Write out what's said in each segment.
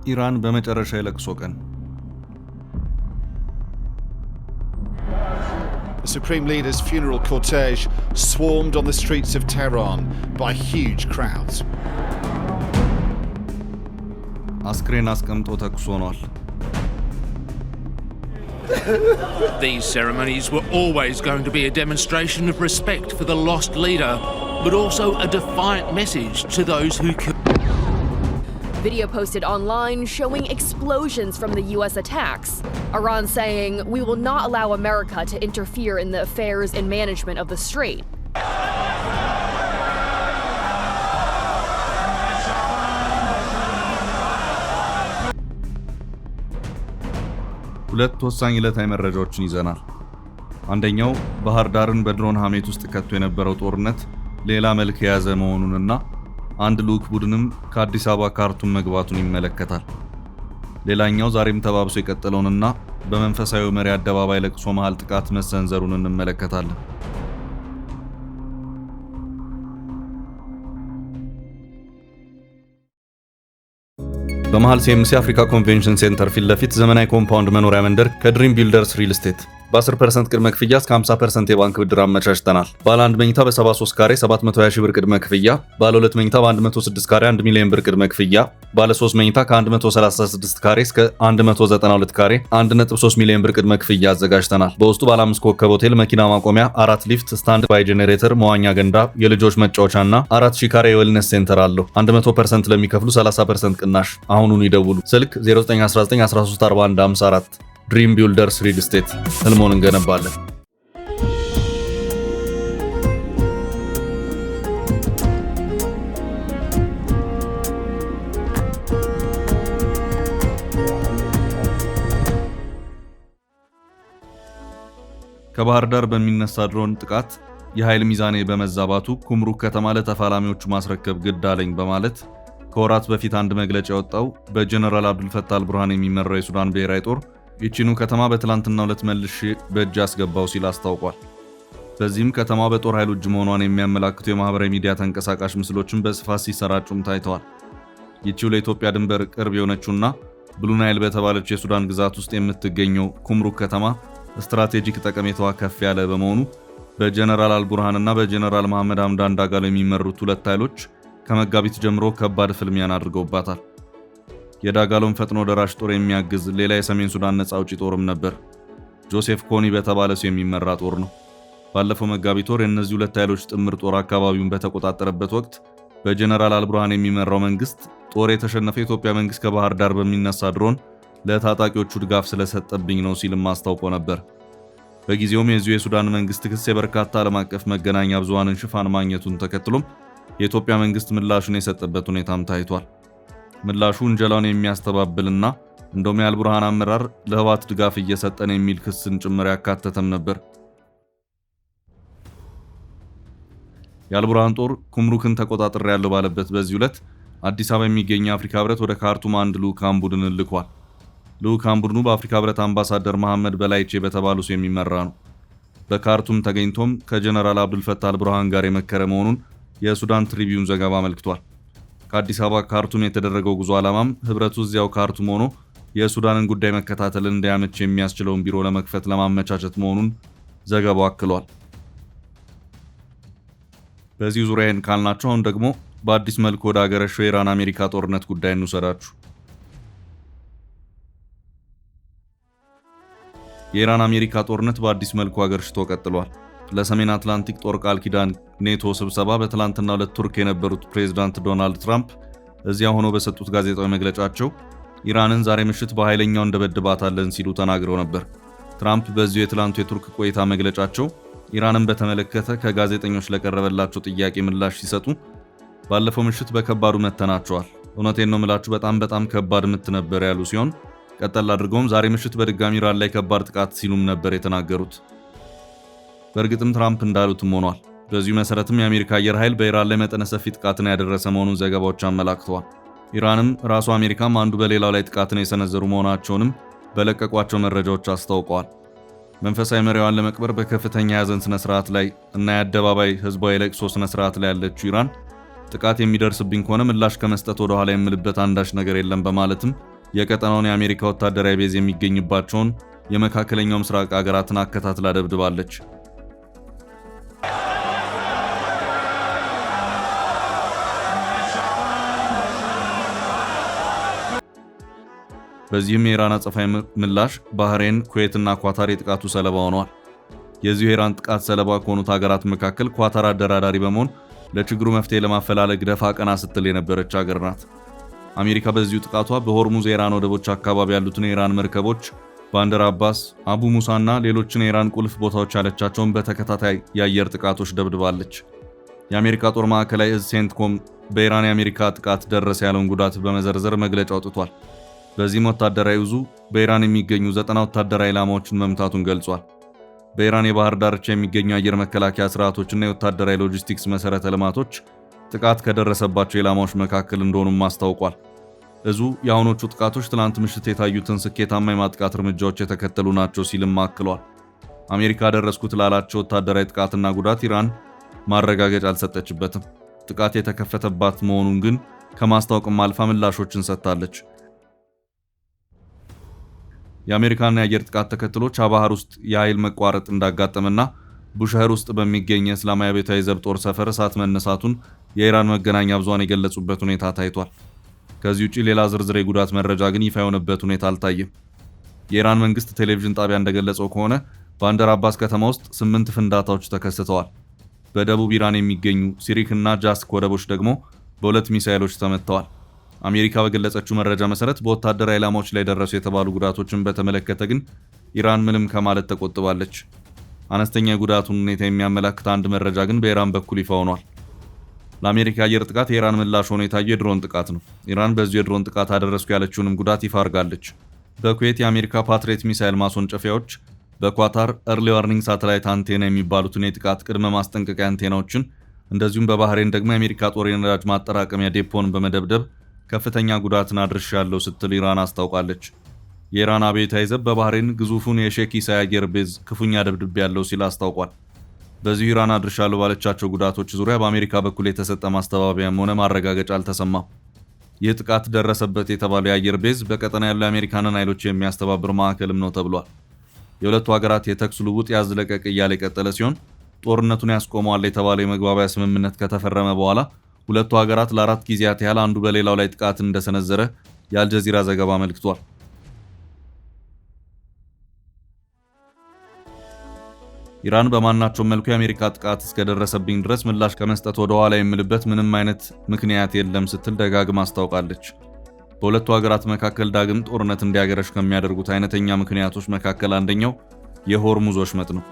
ኢራን በመጨረሻ የለቅሶ ቀን። The Supreme Leader's funeral cortege swarmed on the streets of Tehran by huge crowds. አስክሬን አስቀምጦ ተኩስ ሆኗል። These ceremonies were always going to be a demonstration of respect for the lost leader, but also a defiant message to those who killed. Video posted online showing explosions from the US attacks. Iran saying, "We will not allow America to interfere in the affairs and management of the strait." ሁለት ወሳኝ ዕለታዊ መረጃዎችን ይዘናል። አንደኛው ባህር ዳርን በድሮን ሐሜት ውስጥ ከቶ የነበረው ጦርነት ሌላ መልክ የያዘ መሆኑንና አንድ ልዑክ ቡድንም ከአዲስ አበባ ካርቱም መግባቱን ይመለከታል። ሌላኛው ዛሬም ተባብሶ የቀጠለውንና በመንፈሳዊ መሪ አደባባይ ለቅሶ መሃል ጥቃት መሰንዘሩን እንመለከታለን። በመሃል ሲኤምሲ አፍሪካ ኮንቬንሽን ሴንተር ፊት ለፊት ዘመናዊ ኮምፓውንድ መኖሪያ መንደር ከድሪም ቢልደርስ ሪል ስቴት በ10% ቅድመ ክፍያ እስከ 50% የባንክ ብድር አመቻችተናል። ባለ 1 መኝታ በ73 ካሬ 720 ሺህ ብር ቅድመ ክፍያ፣ ባለ 2 መኝታ በ106 ካሬ 1 ሚሊዮን ብር ቅድመ ክፍያ፣ ባለ 3 መኝታ ከ136 ካሬ እስከ 192 ካሬ 1.3 ሚሊዮን ብር ቅድመ ክፍያ አዘጋጅተናል። በውስጡ ባለ 5 ኮከብ ሆቴል፣ መኪና ማቆሚያ፣ 4 ሊፍት፣ ስታንድ ባይ ጄኔሬተር፣ መዋኛ ገንዳ፣ የልጆች መጫወቻና 4000 ካሬ የዌልነስ ሴንተር አለው። 100% ለሚከፍሉ 30% ቅናሽ። አሁኑኑ ይደውሉ። ስልክ 0919134154 ድሪም ቢልደርስ ሪል ስቴት። ህልሞን እንገነባለን። ከባህር ዳር በሚነሳ ድሮን ጥቃት የኃይል ሚዛኔ በመዛባቱ ኩምሩክ ከተማ ለተፋላሚዎቹ ማስረከብ ግድ አለኝ በማለት ከወራት በፊት አንድ መግለጫ ያወጣው በጀነራል አብዱልፈታህ አልቡርሃን የሚመራው የሱዳን ብሔራዊ ጦር ይቺኑ ከተማ በትላንትናው ዕለት መልሼ በእጅ አስገባው ሲል አስታውቋል። በዚህም ከተማዋ በጦር ኃይሉ እጅ መሆኗን የሚያመላክቱ የማህበራዊ ሚዲያ ተንቀሳቃሽ ምስሎችን በስፋት ሲሰራጩም ታይተዋል። ይቺው ለኢትዮጵያ ድንበር ቅርብ የሆነችውና ብሉ ናይል በተባለች የሱዳን ግዛት ውስጥ የምትገኘው ኩምሩክ ከተማ ስትራቴጂክ ጠቀሜታዋ ከፍ ያለ በመሆኑ በጀነራል አልቡርሃንና በጀነራል መሐመድ ሐምዳን ዳጋሎ የሚመሩት ሁለት ኃይሎች ከመጋቢት ጀምሮ ከባድ ፍልሚያን አድርገውባታል። የዳጋሎን ፈጥኖ ደራሽ ጦር የሚያግዝ ሌላ የሰሜን ሱዳን ነፃ አውጪ ጦርም ነበር። ጆሴፍ ኮኒ በተባለ ሰው የሚመራ ጦር ነው። ባለፈው መጋቢት ወር የእነዚህ ሁለት ኃይሎች ጥምር ጦር አካባቢውን በተቆጣጠረበት ወቅት በጀነራል አልቡርሃን የሚመራው መንግስት ጦር የተሸነፈ የኢትዮጵያ መንግስት ከባህር ዳር በሚነሳ ድሮን ለታጣቂዎቹ ድጋፍ ስለሰጠብኝ ነው ሲልም አስታውቆ ነበር። በጊዜውም የዚሁ የሱዳን መንግስት ክስ የበርካታ ዓለም አቀፍ መገናኛ ብዙሃንን ሽፋን ማግኘቱን ተከትሎም የኢትዮጵያ መንግስት ምላሹን የሰጠበት ሁኔታም ታይቷል። ምላሹ ውንጀላውን የሚያስተባብልና እንደውም የአልቡርሃን አመራር ለህወሓት ድጋፍ እየሰጠን የሚል ክስን ጭምር ያካተተም ነበር። የአልቡርሃን ጦር ኩምሩክን ተቆጣጥሬያለሁ ባለበት በዚህ ዕለት አዲስ አበባ የሚገኝ የአፍሪካ ህብረት ወደ ካርቱም አንድ ልዑካን ቡድን ልኳል። ልዑካን ቡድኑ በአፍሪካ ህብረት አምባሳደር መሐመድ በላይቼ በተባሉ ሰው የሚመራ ነው። በካርቱም ተገኝቶም ከጀነራል አብዱልፈታህ አልቡርሃን ጋር የመከረ መሆኑን የሱዳን ትሪቢዩን ዘገባ አመልክቷል። ከአዲስ አበባ ካርቱም የተደረገው ጉዞ ዓላማም ህብረቱ እዚያው ካርቱም ሆኖ የሱዳንን ጉዳይ መከታተል እንዲያመች የሚያስችለውን ቢሮ ለመክፈት ለማመቻቸት መሆኑን ዘገባው አክሏል። በዚህ ዙሪያን ካልናቸው አሁን ደግሞ በአዲስ መልኩ ወደ አገረሸው የኢራን አሜሪካ ጦርነት ጉዳይ እንውሰዳችሁ። የኢራን አሜሪካ ጦርነት በአዲስ መልኩ አገርሽቶ ቀጥሏል። ለሰሜን አትላንቲክ ጦር ቃል ኪዳን ኔቶ ስብሰባ በትላንትናው ዕለት ቱርክ የነበሩት ፕሬዝዳንት ዶናልድ ትራምፕ እዚያ ሆነው በሰጡት ጋዜጣዊ መግለጫቸው ኢራንን ዛሬ ምሽት በኃይለኛው እንደበድባታለን ሲሉ ተናግረው ነበር። ትራምፕ በዚሁ የትላንቱ የቱርክ ቆይታ መግለጫቸው ኢራንን በተመለከተ ከጋዜጠኞች ለቀረበላቸው ጥያቄ ምላሽ ሲሰጡ ባለፈው ምሽት በከባዱ መተናቸዋል፣ እውነቴን ነው ምላችሁ በጣም ከባድ ምት ነበር ያሉ ሲሆን ቀጠል አድርገውም ዛሬ ምሽት በድጋሚ ኢራን ላይ ከባድ ጥቃት ሲሉም ነበር የተናገሩት። በእርግጥም ትራምፕ እንዳሉትም ሆኗል። በዚሁ መሰረትም የአሜሪካ አየር ኃይል በኢራን ላይ መጠነ ሰፊ ጥቃትን ያደረሰ መሆኑን ዘገባዎች አመላክተዋል። ኢራንም ራሱ አሜሪካም አንዱ በሌላው ላይ ጥቃትን የሰነዘሩ መሆናቸውንም በለቀቋቸው መረጃዎች አስታውቀዋል። መንፈሳዊ መሪዋን ለመቅበር በከፍተኛ የሐዘን ስነ ስርዓት ላይ እና የአደባባይ ህዝባዊ ለቅሶ ስነ ስርዓት ላይ ያለችው ኢራን ጥቃት የሚደርስብኝ ከሆነ ምላሽ ከመስጠት ወደ ኋላ የምልበት አንዳች ነገር የለም በማለትም የቀጠናውን የአሜሪካ ወታደራዊ ቤዝ የሚገኝባቸውን የመካከለኛው ምስራቅ ሀገራትን አከታትላ ደብድባለች። በዚህም የኢራን አጸፋዊ ምላሽ ባህሬን፣ ኩዌትና ኳታር የጥቃቱ ሰለባ ሆነዋል። የዚሁ የኢራን ጥቃት ሰለባ ከሆኑት ሀገራት መካከል ኳታር አደራዳሪ በመሆን ለችግሩ መፍትሄ ለማፈላለግ ደፋ ቀና ስትል የነበረች ሀገር ናት። አሜሪካ በዚሁ ጥቃቷ በሆርሙዝ የኢራን ወደቦች አካባቢ ያሉትን የኢራን መርከቦች ባንደር አባስ፣ አቡ ሙሳና ሌሎችን የኢራን ቁልፍ ቦታዎች ያለቻቸውን በተከታታይ የአየር ጥቃቶች ደብድባለች። የአሜሪካ ጦር ማዕከላዊ እዝ ሴንትኮም በኢራን የአሜሪካ ጥቃት ደረሰ ያለውን ጉዳት በመዘርዘር መግለጫ አውጥቷል። በዚህም ወታደራዊ እዙ በኢራን የሚገኙ 90 ወታደራዊ ኢላማዎችን መምታቱን ገልጿል። በኢራን የባህር ዳርቻ የሚገኙ አየር መከላከያ ስርዓቶችና የወታደራዊ ሎጂስቲክስ መሰረተ ልማቶች ጥቃት ከደረሰባቸው ኢላማዎች መካከል እንደሆኑም አስታውቋል። እዙ የአሁኖቹ ጥቃቶች ትላንት ምሽት የታዩትን ስኬታማ የማጥቃት እርምጃዎች የተከተሉ ናቸው ሲልም አክሏል። አሜሪካ ደረስኩት ላላቸው ወታደራዊ ጥቃትና ጉዳት ኢራን ማረጋገጫ አልሰጠችበትም። ጥቃት የተከፈተባት መሆኑን ግን ከማስታወቅም አልፋ ምላሾችን ሰጥታለች። የአሜሪካና የአየር ጥቃት ተከትሎ ቻባሃር ውስጥ የኃይል መቋረጥ እንዳጋጠመና ቡሸህር ውስጥ በሚገኝ የእስላማዊ አብዮታዊ ዘብ ጦር ሰፈር እሳት መነሳቱን የኢራን መገናኛ ብዙሃን የገለጹበት ሁኔታ ታይቷል። ከዚህ ውጪ ሌላ ዝርዝር የጉዳት መረጃ ግን ይፋ የሆነበት ሁኔታ አልታየም። የኢራን መንግስት ቴሌቪዥን ጣቢያ እንደገለጸው ከሆነ ባንደር አባስ ከተማ ውስጥ 8 ፍንዳታዎች ተከስተዋል። በደቡብ ኢራን የሚገኙ ሲሪክ እና ጃስክ ወደቦች ደግሞ በ2 ሚሳኤሎች ተመትተዋል። አሜሪካ በገለጸችው መረጃ መሰረት በወታደራዊ ኢላማዎች ላይ ደረሱ የተባሉ ጉዳቶችን በተመለከተ ግን ኢራን ምንም ከማለት ተቆጥባለች። አነስተኛ የጉዳቱን ሁኔታ የሚያመላክት አንድ መረጃ ግን በኢራን በኩል ይፋ ሆኗል። ለአሜሪካ የአየር ጥቃት የኢራን ምላሽ ሆኖ የታየው የድሮን ጥቃት ነው። ኢራን በዚሁ የድሮን ጥቃት አደረስኩ ያለችውንም ጉዳት ይፋ አድርጋለች። በኩዌት የአሜሪካ ፓትሪየት ሚሳይል ማስወንጨፊያዎች፣ በኳታር እርሊ ዋርኒንግ ሳተላይት አንቴና የሚባሉትን የጥቃት ቅድመ ማስጠንቀቂያ አንቴናዎችን፣ እንደዚሁም በባህሬን ደግሞ የአሜሪካ ጦር የነዳጅ ማጠራቀሚያ ዴፖን በመደብደብ ከፍተኛ ጉዳትን አድርሻለሁ ስትል ኢራን አስታውቃለች። የኢራን አብዮታዊ ዘብ በባህሬን ግዙፉን የሼክ ኢሳ አየር ቤዝ ክፉኛ ደብድቤያለሁ ሲል አስታውቋል። በዚሁ ኢራን አድርሻለሁ ባለቻቸው ጉዳቶች ዙሪያ በአሜሪካ በኩል የተሰጠ ማስተባበያም ሆነ ማረጋገጫ አልተሰማም። ይህ ጥቃት ደረሰበት የተባለው የአየር ቤዝ በቀጠና ያሉ የአሜሪካንን ኃይሎች የሚያስተባብር ማዕከልም ነው ተብሏል። የሁለቱ ሀገራት የተኩስ ልውውጥ ያዝ ለቀቅ እያለ የቀጠለ ሲሆን ጦርነቱን ያስቆመዋል የተባለው የመግባቢያ ስምምነት ከተፈረመ በኋላ ሁለቱ ሀገራት ለ4 ጊዜያት ያህል አንዱ በሌላው ላይ ጥቃት እንደሰነዘረ የአልጀዚራ ዘገባ አመልክቷል። ኢራን በማናቸውም መልኩ የአሜሪካ ጥቃት እስከደረሰብኝ ድረስ ምላሽ ከመስጠት ወደ ኋላ የምልበት ምንም አይነት ምክንያት የለም ስትል ደጋግማ አስታውቃለች። በሁለቱ ሀገራት መካከል ዳግም ጦርነት እንዲያገረሽ ከሚያደርጉት አይነተኛ ምክንያቶች መካከል አንደኛው የሆርሙዝ ወሽመጥ ነው።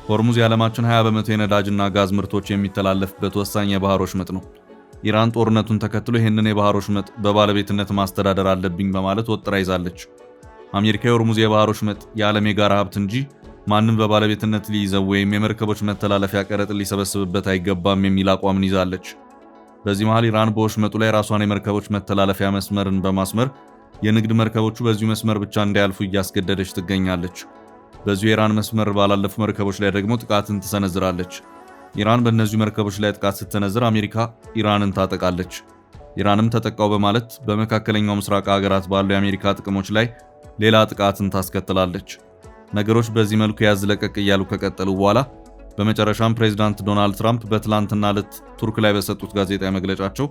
ሆርሙዝ የዓለማችን 20 በመቶ የነዳጅና ጋዝ ምርቶች የሚተላለፍበት ወሳኝ የባህር ወሽመጥ ነው። ኢራን ጦርነቱን ተከትሎ ይህንን የባህር ወሽመጥ በባለቤትነት ማስተዳደር አለብኝ በማለት ወጥራ ይዛለች። አሜሪካ የሆርሙዝ የባህር ወሽመጥ የዓለም የጋራ ሀብት እንጂ ማንም በባለቤትነት ሊይዘው ወይም የመርከቦች መተላለፊያ ቀረጥ ሊሰበስብበት አይገባም የሚል አቋምን ይዛለች። በዚህ መሃል ኢራን በወሽመጡ ላይ ራሷን የመርከቦች መተላለፊያ መስመርን በማስመር የንግድ መርከቦቹ በዚሁ መስመር ብቻ እንዲያልፉ እያስገደደች ትገኛለች። በዚሁ የኢራን መስመር ባላለፉ መርከቦች ላይ ደግሞ ጥቃትን ትሰነዝራለች። ኢራን በእነዚሁ መርከቦች ላይ ጥቃት ስትሰነዝር አሜሪካ ኢራንን ታጠቃለች። ኢራንም ተጠቃው በማለት በመካከለኛው ምስራቅ ሀገራት ባሉ የአሜሪካ ጥቅሞች ላይ ሌላ ጥቃትን ታስከትላለች። ነገሮች በዚህ መልኩ ያዝ ለቀቅ እያሉ ከቀጠሉ በኋላ በመጨረሻም ፕሬዚዳንት ዶናልድ ትራምፕ በትላንትና ዕለት ቱርክ ላይ በሰጡት ጋዜጣዊ መግለጫቸው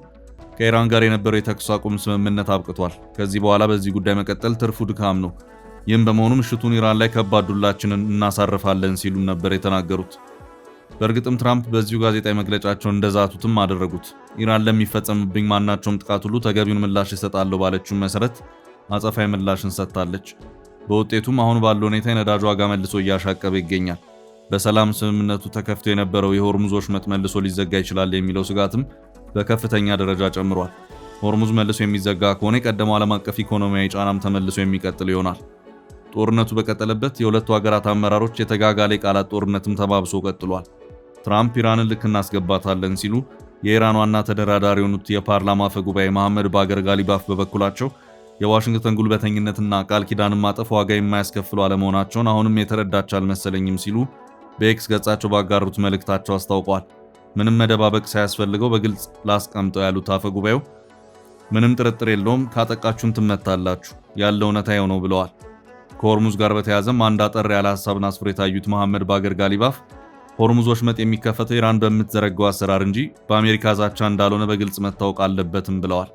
ከኢራን ጋር የነበረው የተኩስ አቁም ስምምነት አብቅቷል። ከዚህ በኋላ በዚህ ጉዳይ መቀጠል ትርፉ ድካም ነው። ይህም በመሆኑ ምሽቱን ኢራን ላይ ከባድ ዱላችንን እናሳርፋለን ሲሉም ነበር የተናገሩት። በእርግጥም ትራምፕ በዚሁ ጋዜጣዊ መግለጫቸው እንደዛቱትም አደረጉት። ኢራን ለሚፈጸምብኝ ማናቸውም ጥቃት ሁሉ ተገቢውን ምላሽ እሰጣለሁ ባለችው መሰረት አጸፋዊ ምላሽን ሰጥታለች። በውጤቱም አሁን ባለው ሁኔታ የነዳጅ ዋጋ መልሶ እያሻቀበ ይገኛል። በሰላም ስምምነቱ ተከፍቶ የነበረው የሆርሙዝ ወሽመጥ መልሶ ሊዘጋ ይችላል የሚለው ስጋትም በከፍተኛ ደረጃ ጨምሯል። ሆርሙዝ መልሶ የሚዘጋ ከሆነ የቀደመው ዓለም አቀፍ ኢኮኖሚያዊ ጫናም ተመልሶ የሚቀጥል ይሆናል። ጦርነቱ በቀጠለበት የሁለቱ ሀገራት አመራሮች የተጋጋለ ቃላት ጦርነትም ተባብሶ ቀጥሏል። ትራምፕ ኢራንን ልክ እናስገባታለን ሲሉ የኢራን ዋና ተደራዳሪ የሆኑት የፓርላማ አፈ ጉባኤ መሐመድ ባገር ጋሊባፍ በበኩላቸው የዋሽንግተን ጉልበተኝነትና ቃል ኪዳንን ማጠፍ ዋጋ የማያስከፍሉ አለመሆናቸውን አሁንም የተረዳች አልመሰለኝም ሲሉ በኤክስ ገጻቸው ባጋሩት መልእክታቸው አስታውቀዋል። ምንም መደባበቅ ሳያስፈልገው በግልጽ ላስቀምጠው ያሉት አፈ ጉባኤው ምንም ጥርጥር የለውም ካጠቃችሁን ትመታላችሁ፣ ያለው እውነታ ነው ብለዋል። ከሆርሙዝ ጋር በተያያዘም አንድ አጠር ያለ ሐሳብን አስፍሮ የታዩት መሐመድ ባገር ጋሊባፍ ሆርሙዝ ወሽመጥ የሚከፈተው ኢራን በምትዘረጋው አሰራር እንጂ በአሜሪካ ዛቻ እንዳልሆነ በግልጽ መታወቅ አለበትም ብለዋል።